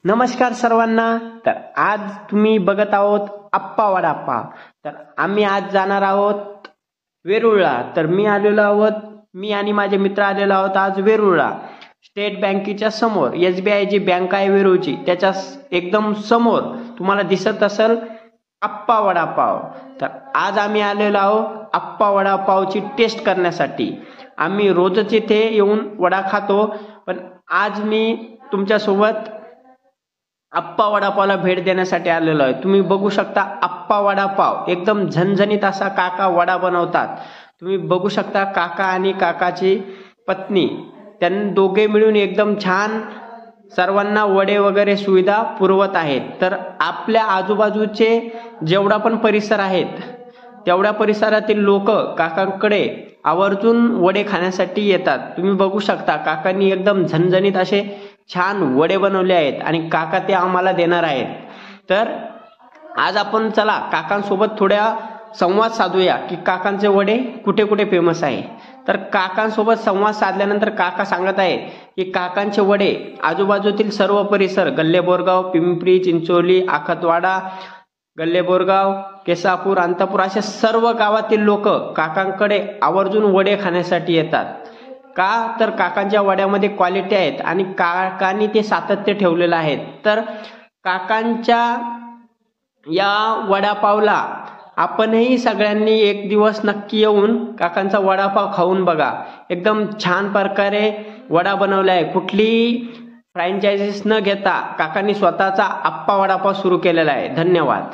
नमस्कार सर्वांना। तर आज तुम्ही बघत आहोत आप्पा वडापाव। तर आम्ही आज जाणार आहोत वेरूळला। तर मी आणि माझे मित्र आलेलो आहोत आज वेरूळला। स्टेट बँकेच्या समोर SBI जी बँक आहे वेरूळची त्याच्या एकदम समोर तुम्हाला दिसत असेल आप्पा वडापाव। तर आज आम्ही आलेलो आहोत आप्पा वडापावची टेस्ट करण्यासाठी। आम्ही रोजच इथे येऊन वडा खातो, पण आज मी तुमच्यासोबत आप्पा वडापावला भेट देण्यासाठी आलेलो आहे। तुम्ही बघू शकता आप्पा वडापाव एकदम झणझणीत असा काका वडा बनवतात। तुम्ही बघू शकता काका आणि काकाची पत्नी त्यांनी दोघे मिळून एकदम छान सर्वांना वडे वगैरे सुविधा पुरवत आहेत। तर आपल्या आजूबाजूचे जेवढा पण परिसर आहेत तेवढ्या परिसरातील लोक काकांकडे आवर्जून वडे खाण्यासाठी येतात। तुम्ही बघू शकता काकांनी एकदम झणझणीत असे छान वडे बनवले आहेत आणि काका ते आम्हाला देणार आहेत। तर आज आपण चला काकांसोबत थोड्या संवाद साधूया की काकांचे वडे कुठे कुठे फेमस आहे। तर काकांसोबत संवाद साधल्यानंतर काका सांगत आहे की काकांचे वडे आजूबाजूतील सर्व परिसर गल्ले बोरगाव, पिंपरी चिंचोली, आखतवाडा, गल्ले बोरगाव, केसापूर, अंतापूर अशा सर्व गावातील लोक काकांकडे आवर्जून वडे खाण्यासाठी येतात। का तर काकांच्या वड्यामध्ये क्वालिटी आहेत आणि काकांनी ते सातत्य ठेवलेलं आहे। तर काकांच्या या वडापावला आपणही सगळ्यांनी एक दिवस नक्की येऊन काकांचा वडापाव खाऊन बघा। एकदम छान प्रकारे वडा बनवला आहे। कुठली फ्रँचायझीस न घेता काकांनी स्वतःचा आप्पा वडापाव सुरू केलेला आहे। धन्यवाद।